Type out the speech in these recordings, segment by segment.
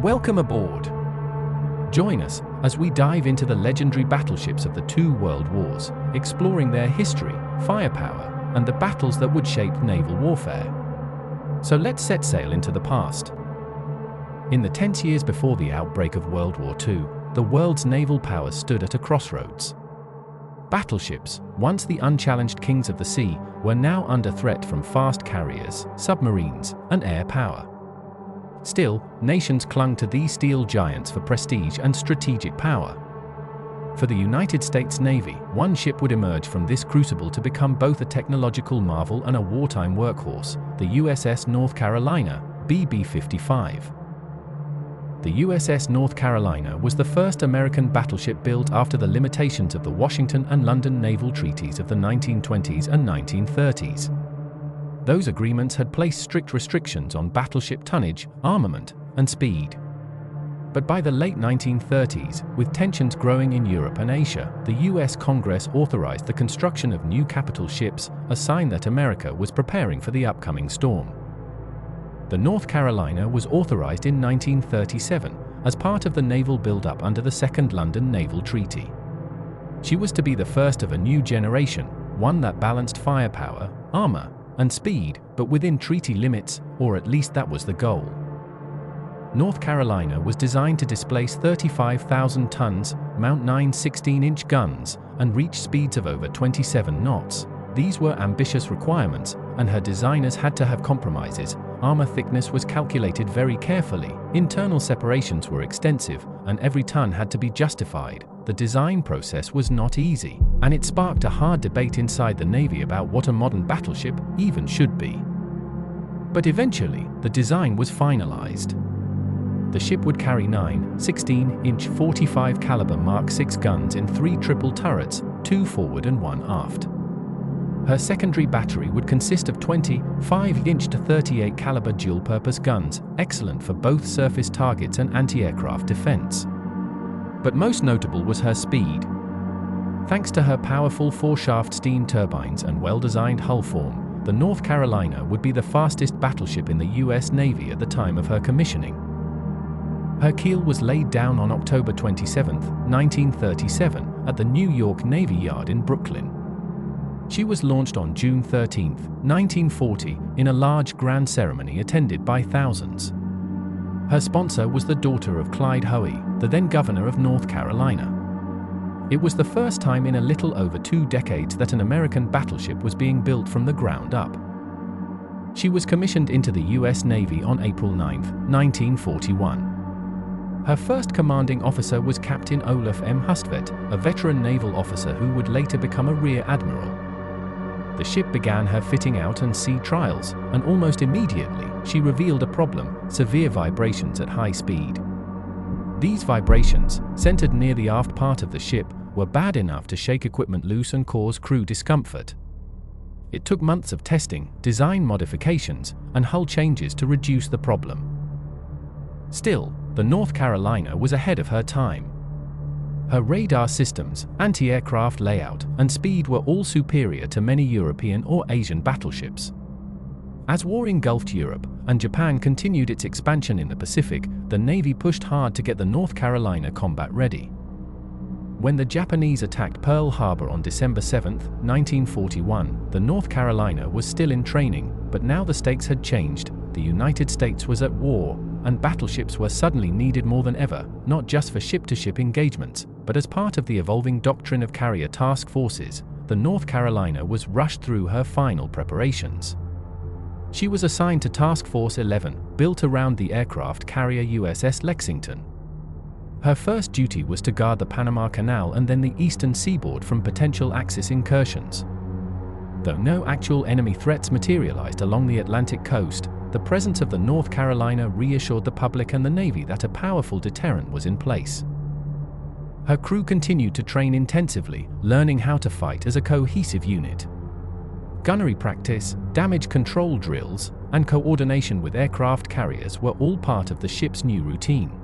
Welcome aboard! Join us as we dive into the legendary battleships of the two world wars, exploring their history, firepower, and the battles that would shape naval warfare. So let's set sail into the past. In the tense years before the outbreak of World War II, the world's naval powers stood at a crossroads. Battleships, once the unchallenged kings of the sea, were now under threat from fast carriers, submarines, and air power. Still, nations clung to these steel giants for prestige and strategic power. For the United States Navy, one ship would emerge from this crucible to become both a technological marvel and a wartime workhorse, the USS North Carolina, BB-55. The USS North Carolina was the first American battleship built after the limitations of the Washington and London naval treaties of the 1920s and 1930s. Those agreements had placed strict restrictions on battleship tonnage, armament, and speed. But by the late 1930s, with tensions growing in Europe and Asia, the US Congress authorized the construction of new capital ships, a sign that America was preparing for the upcoming storm. The North Carolina was authorized in 1937 as part of the naval build-up under the Second London Naval Treaty. She was to be the first of a new generation, one that balanced firepower, armor, and speed, but within treaty limits, or at least that was the goal. North Carolina was designed to displace 35,000 tons, mount 9 16-inch guns, and reach speeds of over 27 knots. These were ambitious requirements, and her designers had to have compromises. Armor thickness was calculated very carefully, internal separations were extensive, and every ton had to be justified. The design process was not easy, and it sparked a hard debate inside the Navy about what a modern battleship even should be. But eventually, the design was finalized. The ship would carry 9 16-inch 45 caliber Mark VI guns in 3 triple turrets, 2 forward and 1 aft. Her secondary battery would consist of 20 5-inch to 38 caliber dual-purpose guns, excellent for both surface targets and anti-aircraft defense. But most notable was her speed. Thanks to her powerful 4-shaft steam turbines and well-designed hull form, the North Carolina would be the fastest battleship in the US Navy at the time of her commissioning. Her keel was laid down on October 27, 1937, at the New York Navy Yard in Brooklyn. She was launched on June 13, 1940, in a large grand ceremony attended by thousands. Her sponsor was the daughter of Clyde Hoey, the then governor of North Carolina. It was the first time in a little over 2 decades that an American battleship was being built from the ground up. She was commissioned into the US Navy on April 9, 1941. Her first commanding officer was Captain Olaf M. Hustvedt, a veteran naval officer who would later become a rear admiral. The ship began her fitting out and sea trials, and almost immediately, she revealed a problem: severe vibrations at high speed. These vibrations, centered near the aft part of the ship, were bad enough to shake equipment loose and cause crew discomfort. It took months of testing, design modifications, and hull changes to reduce the problem. Still, the North Carolina was ahead of her time. Her radar systems, anti-aircraft layout, and speed were all superior to many European or Asian battleships. As war engulfed Europe, and Japan continued its expansion in the Pacific, the Navy pushed hard to get the North Carolina combat ready. When the Japanese attacked Pearl Harbor on December 7, 1941, the North Carolina was still in training, but now the stakes had changed. The United States was at war, and battleships were suddenly needed more than ever, not just for ship-to-ship engagements, but as part of the evolving doctrine of carrier task forces. The North Carolina was rushed through her final preparations. She was assigned to Task Force 11, built around the aircraft carrier USS Lexington. Her first duty was to guard the Panama Canal and then the eastern seaboard from potential Axis incursions. Though no actual enemy threats materialized along the Atlantic coast, the presence of the North Carolina reassured the public and the Navy that a powerful deterrent was in place. Her crew continued to train intensively, learning how to fight as a cohesive unit. Gunnery practice, damage control drills, and coordination with aircraft carriers were all part of the ship's new routine.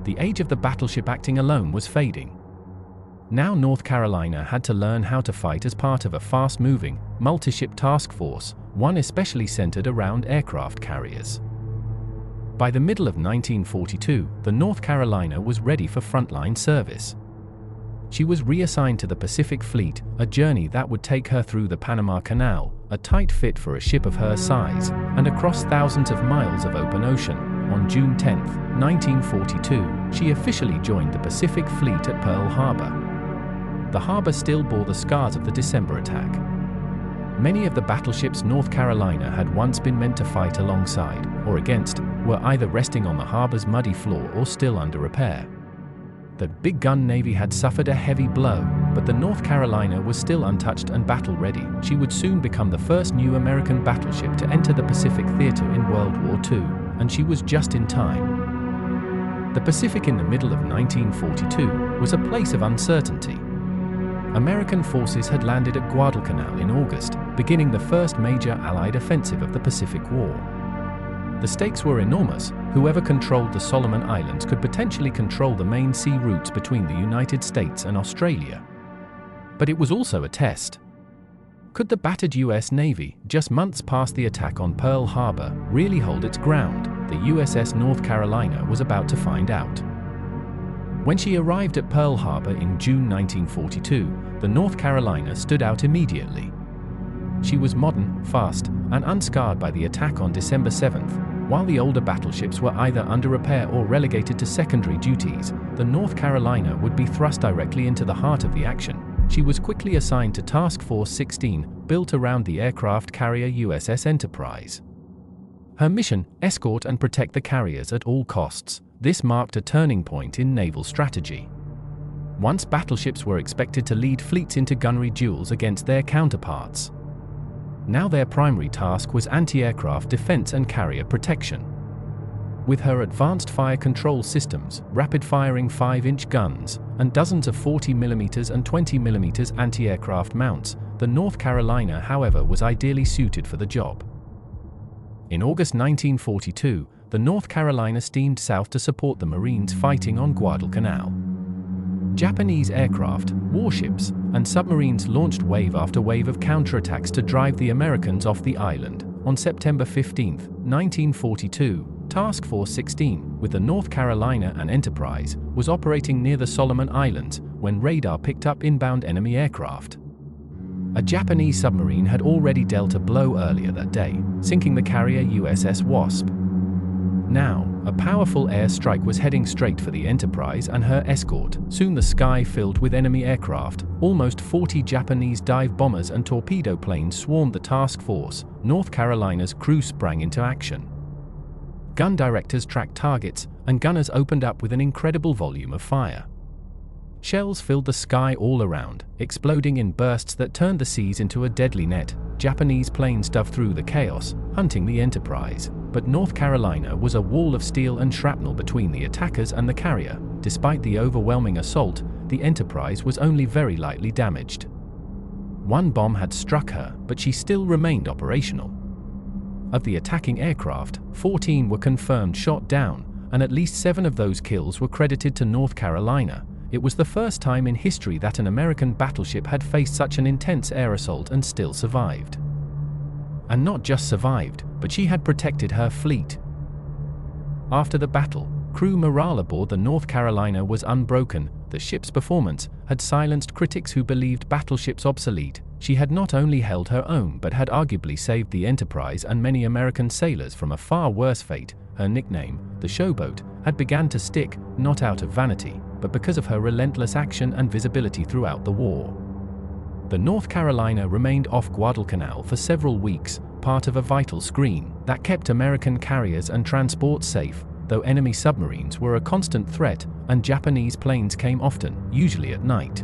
The age of the battleship acting alone was fading. Now North Carolina had to learn how to fight as part of a fast-moving, multi-ship task force, one especially centered around aircraft carriers. By the middle of 1942, the North Carolina was ready for frontline service. She was reassigned to the Pacific Fleet, a journey that would take her through the Panama Canal, a tight fit for a ship of her size, and across thousands of miles of open ocean. On June 10, 1942, she officially joined the Pacific Fleet at Pearl Harbor. The harbor still bore the scars of the December attack. Many of the battleships North Carolina had once been meant to fight alongside, or against, were either resting on the harbor's muddy floor or still under repair. The big gun Navy had suffered a heavy blow, but the North Carolina was still untouched and battle-ready. She would soon become the first new American battleship to enter the Pacific theater in World War II, and she was just in time. The Pacific in the middle of 1942 was a place of uncertainty. American forces had landed at Guadalcanal in August, beginning the first major Allied offensive of the Pacific War. The stakes were enormous. Whoever controlled the Solomon Islands could potentially control the main sea routes between the United States and Australia. But it was also a test. Could the battered US Navy, just months past the attack on Pearl Harbor, really hold its ground? The USS North Carolina was about to find out. When she arrived at Pearl Harbor in June 1942, the North Carolina stood out immediately. She was modern, fast, and unscarred by the attack on December 7th. While the older battleships were either under repair or relegated to secondary duties, the North Carolina would be thrust directly into the heart of the action. She was quickly assigned to Task Force 16, built around the aircraft carrier USS Enterprise. Her mission: escort and protect the carriers at all costs. This marked a turning point in naval strategy. Once battleships were expected to lead fleets into gunnery duels against their counterparts. Now their primary task was anti-aircraft defense and carrier protection. With her advanced fire control systems, rapid-firing 5-inch guns, and dozens of 40mm and 20mm anti-aircraft mounts, the North Carolina, however, was ideally suited for the job. In August 1942, the North Carolina steamed south to support the Marines fighting on Guadalcanal. Japanese aircraft, warships, and submarines launched wave after wave of counterattacks to drive the Americans off the island. On September 15, 1942, Task Force 16, with the North Carolina and Enterprise, was operating near the Solomon Islands when radar picked up inbound enemy aircraft. A Japanese submarine had already dealt a blow earlier that day, sinking the carrier USS Wasp. Now, a powerful air strike was heading straight for the Enterprise and her escort. Soon the sky filled with enemy aircraft. Almost 40 Japanese dive bombers and torpedo planes swarmed the task force. North Carolina's crew sprang into action. Gun directors tracked targets, and gunners opened up with an incredible volume of fire. Shells filled the sky all around, exploding in bursts that turned the seas into a deadly net. Japanese planes dove through the chaos, hunting the Enterprise. But North Carolina was a wall of steel and shrapnel between the attackers and the carrier. Despite the overwhelming assault, the Enterprise was only very lightly damaged. One bomb had struck her, but she still remained operational. Of the attacking aircraft, 14 were confirmed shot down, and at least 7 of those kills were credited to North Carolina. It was the first time in history that an American battleship had faced such an intense air assault and still survived. And not just survived, but she had protected her fleet. After the battle, crew morale aboard the North Carolina was unbroken. The ship's performance had silenced critics who believed battleships obsolete. She had not only held her own but had arguably saved the Enterprise and many American sailors from a far worse fate. Her nickname, the Showboat, had begun to stick, not out of vanity, but because of her relentless action and visibility throughout the war. The North Carolina remained off Guadalcanal for several weeks, part of a vital screen that kept American carriers and transports safe, though enemy submarines were a constant threat and Japanese planes came often, usually at night.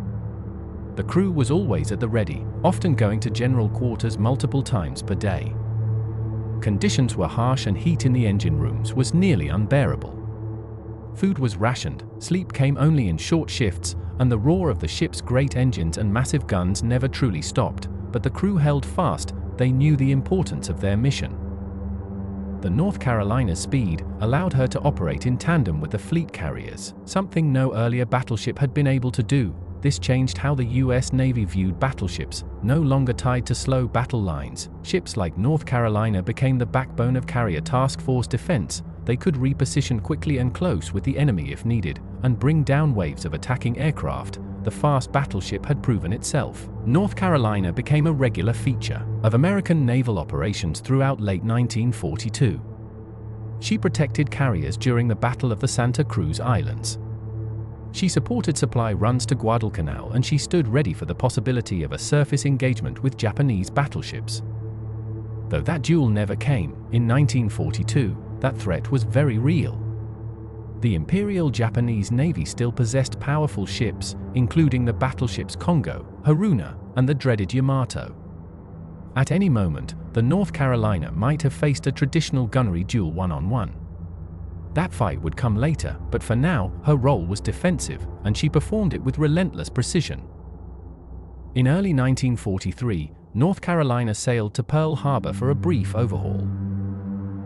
The crew was always at the ready, often going to general quarters multiple times per day. Conditions were harsh and heat in the engine rooms was nearly unbearable. Food was rationed, sleep came only in short shifts, and the roar of the ship's great engines and massive guns never truly stopped, but the crew held fast. They knew the importance of their mission. The North Carolina's speed allowed her to operate in tandem with the fleet carriers, something no earlier battleship had been able to do. This changed how the US Navy viewed battleships, no longer tied to slow battle lines. Ships like North Carolina became the backbone of carrier task force defense, they could reposition quickly and close with the enemy if needed, and bring down waves of attacking aircraft. The fast battleship had proven itself. North Carolina became a regular feature of American naval operations throughout late 1942. She protected carriers during the Battle of the Santa Cruz Islands. She supported supply runs to Guadalcanal, and she stood ready for the possibility of a surface engagement with Japanese battleships. Though that duel never came, in 1942, that threat was very real. The Imperial Japanese Navy still possessed powerful ships, including the battleships Kongo, Haruna, and the dreaded Yamato. At any moment, the North Carolina might have faced a traditional gunnery duel one-on-one. That fight would come later, but for now, her role was defensive, and she performed it with relentless precision. In early 1943, North Carolina sailed to Pearl Harbor for a brief overhaul.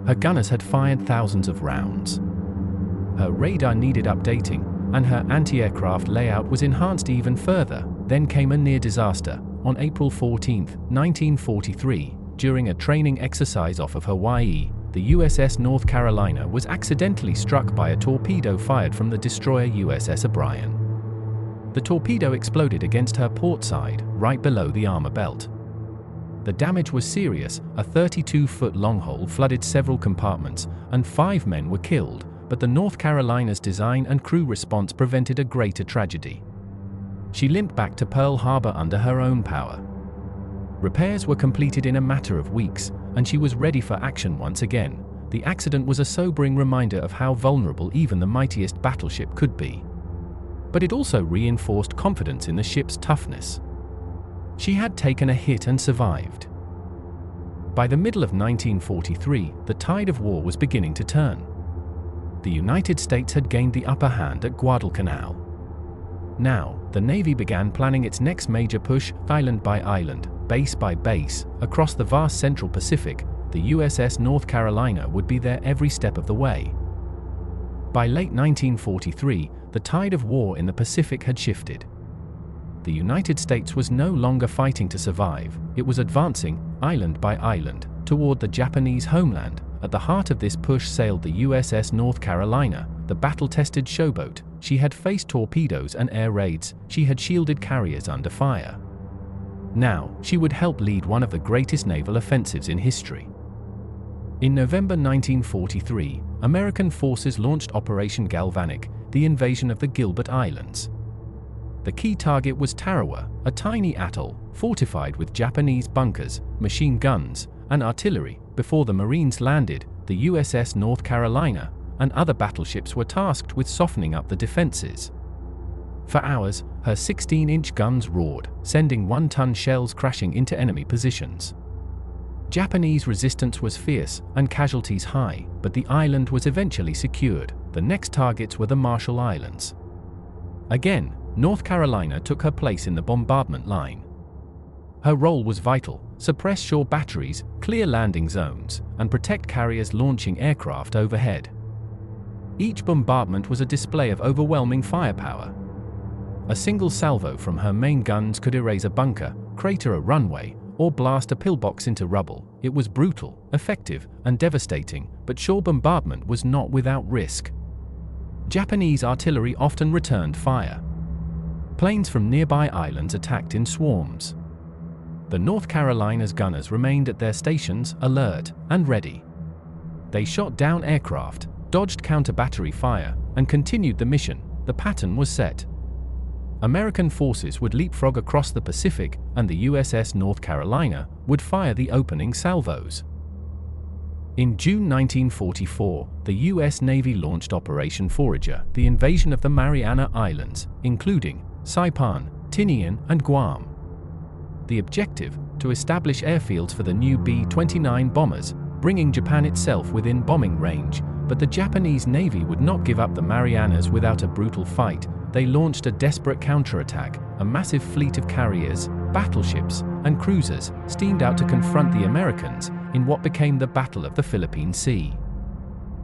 Her gunners had fired thousands of rounds. Her radar needed updating, and her anti-aircraft layout was enhanced even further. Then came a near disaster. On April 14, 1943, during a training exercise off of Hawaii, the USS North Carolina was accidentally struck by a torpedo fired from the destroyer USS O'Brien. The torpedo exploded against her port side, right below the armor belt. The damage was serious. A 32-foot long hole flooded several compartments, and 5 men were killed, but the North Carolina's design and crew response prevented a greater tragedy. She limped back to Pearl Harbor under her own power. Repairs were completed in a matter of weeks, and she was ready for action once again. The accident was a sobering reminder of how vulnerable even the mightiest battleship could be. But it also reinforced confidence in the ship's toughness. She had taken a hit and survived. By the middle of 1943, the tide of war was beginning to turn. The United States had gained the upper hand at Guadalcanal. Now, the Navy began planning its next major push, island by island, base by base, across the vast Central Pacific. The USS North Carolina would be there every step of the way. By late 1943, the tide of war in the Pacific had shifted. The United States was no longer fighting to survive, it was advancing, island by island, toward the Japanese homeland. At the heart of this push sailed the USS North Carolina, the battle-tested showboat. She had faced torpedoes and air raids, she had shielded carriers under fire. Now, she would help lead one of the greatest naval offensives in history. In November 1943, American forces launched Operation Galvanic, the invasion of the Gilbert Islands. The key target was Tarawa, a tiny atoll, fortified with Japanese bunkers, machine guns, and artillery. Before the Marines landed, the USS North Carolina and other battleships were tasked with softening up the defenses. For hours, her 16-inch guns roared, sending 1-ton shells crashing into enemy positions. Japanese resistance was fierce and casualties high, but the island was eventually secured. The next targets were the Marshall Islands. Again, North Carolina took her place in the bombardment line. Her role was vital: suppress shore batteries, clear landing zones, and protect carriers launching aircraft overhead. Each bombardment was a display of overwhelming firepower. A single salvo from her main guns could erase a bunker, crater a runway, or blast a pillbox into rubble. It was brutal, effective, and devastating, but shore bombardment was not without risk. Japanese artillery often returned fire. Planes from nearby islands attacked in swarms. The North Carolina's gunners remained at their stations, alert and ready. They shot down aircraft, dodged counter-battery fire, and continued the mission. The pattern was set. American forces would leapfrog across the Pacific, and the USS North Carolina would fire the opening salvos. In June 1944, the U.S. Navy launched Operation Forager, the invasion of the Mariana Islands, including Saipan, Tinian, and Guam. The objective: to establish airfields for the new B-29 bombers, bringing Japan itself within bombing range. But the Japanese Navy would not give up the Marianas without a brutal fight. They launched a desperate counterattack. A massive fleet of carriers, battleships, and cruisers steamed out to confront the Americans in what became the Battle of the Philippine Sea.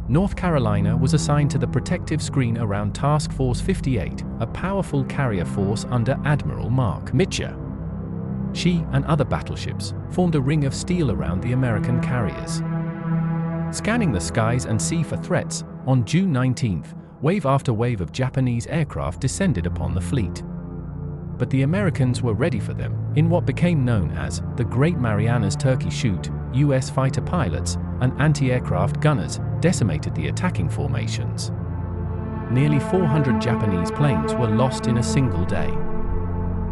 North Carolina was assigned to the protective screen around Task Force 58, a powerful carrier force under Admiral Mark Mitchell. She and other battleships formed a ring of steel around the American carriers. Scanning the skies and sea for threats, on June 19th, wave after wave of Japanese aircraft descended upon the fleet. But the Americans were ready for them. In what became known as the Great Marianas Turkey Shoot, U.S. fighter pilots and anti-aircraft gunners decimated the attacking formations. Nearly 400 Japanese planes were lost in a single day.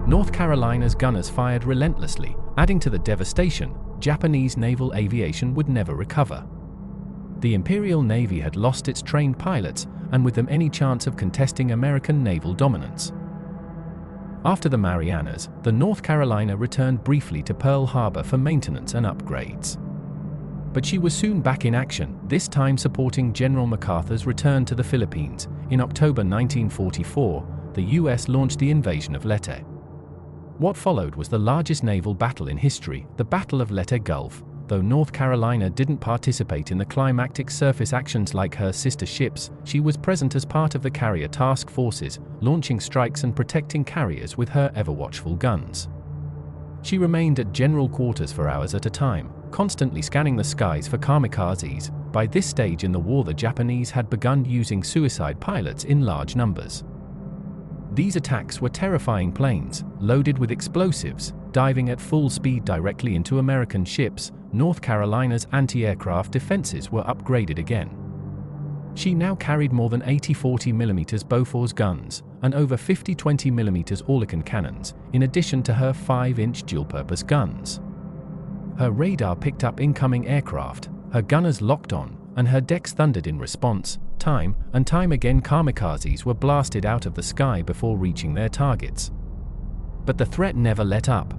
North Carolina's gunners fired relentlessly, adding to the devastation. Japanese naval aviation would never recover. The Imperial Navy had lost its trained pilots, and with them any chance of contesting American naval dominance. After the Marianas, the North Carolina returned briefly to Pearl Harbor for maintenance and upgrades. But she was soon back in action, this time supporting General MacArthur's return to the Philippines. In October 1944, the U.S. launched the invasion of Leyte. What followed was the largest naval battle in history, the Battle of Leyte Gulf. Though North Carolina didn't participate in the climactic surface actions like her sister ships, she was present as part of the carrier task forces, launching strikes and protecting carriers with her ever-watchful guns. She remained at general quarters for hours at a time, constantly scanning the skies for kamikazes. By this stage in the war, the Japanese had begun using suicide pilots in large numbers. These attacks were terrifying planes, loaded with explosives, diving at full speed directly into American ships. North Carolina's anti-aircraft defenses were upgraded again. She now carried more than 80 40mm Bofors guns and over 50 20mm Oerlikon cannons, in addition to her 5-inch dual-purpose guns. Her radar picked up incoming aircraft, her gunners locked on, and her decks thundered in response. Time and time again, kamikazes were blasted out of the sky before reaching their targets. But the threat never let up.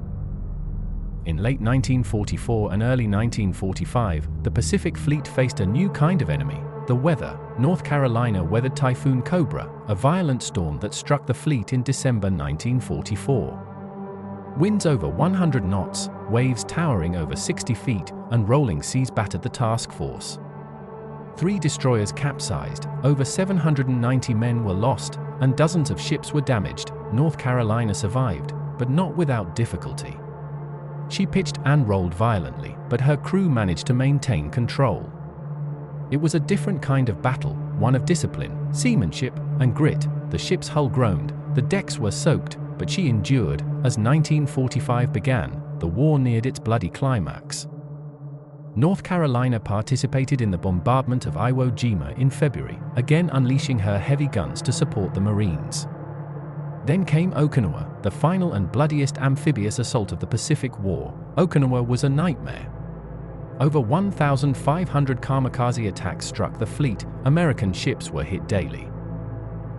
In late 1944 and early 1945, the Pacific Fleet faced a new kind of enemy, the weather. North Carolina weathered Typhoon Cobra, a violent storm that struck the fleet in December 1944. Winds over 100 knots, waves towering over 60 feet, and rolling seas battered the task force. 3 destroyers capsized, over 790 men were lost, and dozens of ships were damaged. North Carolina survived, but not without difficulty. She pitched and rolled violently, but her crew managed to maintain control. It was a different kind of battle, one of discipline, seamanship, and grit. The ship's hull groaned, the decks were soaked, but she endured. As 1945 began, the war neared its bloody climax. North Carolina participated in the bombardment of Iwo Jima in February, again unleashing her heavy guns to support the Marines. Then came Okinawa, the final and bloodiest amphibious assault of the Pacific War. Okinawa was a nightmare. Over 1,500 kamikaze attacks struck the fleet. American ships were hit daily.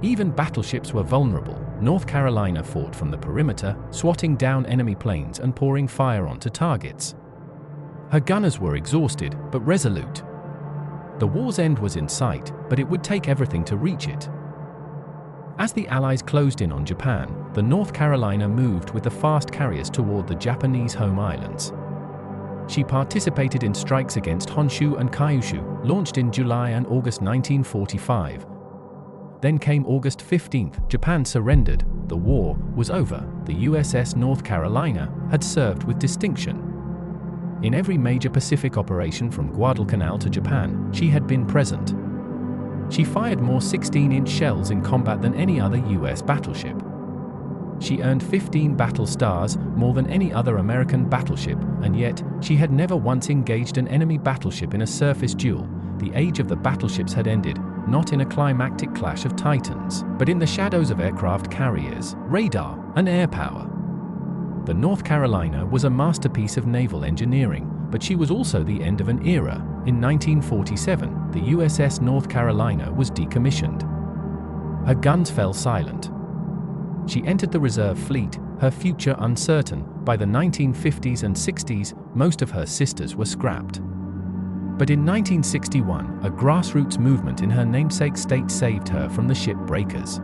Even battleships were vulnerable. North Carolina fought from the perimeter, swatting down enemy planes and pouring fire onto targets. Her gunners were exhausted, but resolute. The war's end was in sight, but it would take everything to reach it. As the Allies closed in on Japan, the North Carolina moved with the fast carriers toward the Japanese home islands. She participated in strikes against Honshu and Kyushu, launched in July and August 1945. Then came August 15th, Japan surrendered, the war was over. The USS North Carolina had served with distinction. In every major Pacific operation from Guadalcanal to Japan, she had been present. She fired more 16-inch shells in combat than any other U.S. battleship. She earned 15 battle stars, more than any other American battleship, and yet, she had never once engaged an enemy battleship in a surface duel. The age of the battleships had ended, not in a climactic clash of titans, but in the shadows of aircraft carriers, radar, and air power. The North Carolina was a masterpiece of naval engineering, but she was also the end of an era. In 1947, the USS North Carolina was decommissioned. Her guns fell silent. She entered the reserve fleet, her future uncertain. By the 1950s and 60s, most of her sisters were scrapped. But in 1961, a grassroots movement in her namesake state saved her from the ship breakers.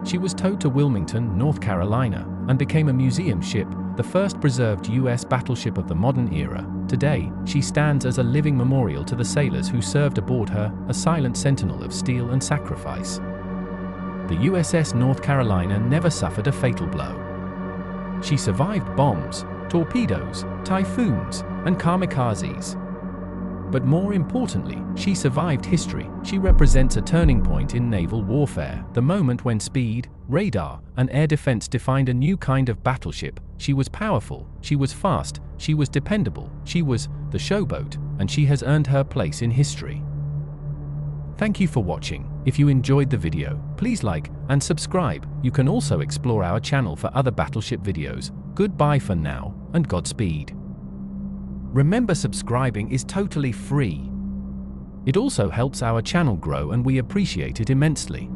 She was towed to Wilmington, North Carolina, and became a museum ship, the first preserved U.S. battleship of the modern era. Today, she stands as a living memorial to the sailors who served aboard her, a silent sentinel of steel and sacrifice. The USS North Carolina never suffered a fatal blow. She survived bombs, torpedoes, typhoons, and kamikazes. But more importantly, she survived history. She represents a turning point in naval warfare, the moment when speed, radar, and air defense defined a new kind of battleship. She was powerful, she was fast, she was dependable, she was the Showboat, and she has earned her place in history. Thank you for watching. If you enjoyed the video, please like and subscribe. You can also explore our channel for other battleship videos. Goodbye for now, and Godspeed. Remember, subscribing is totally free. It also helps our channel grow and we appreciate it immensely.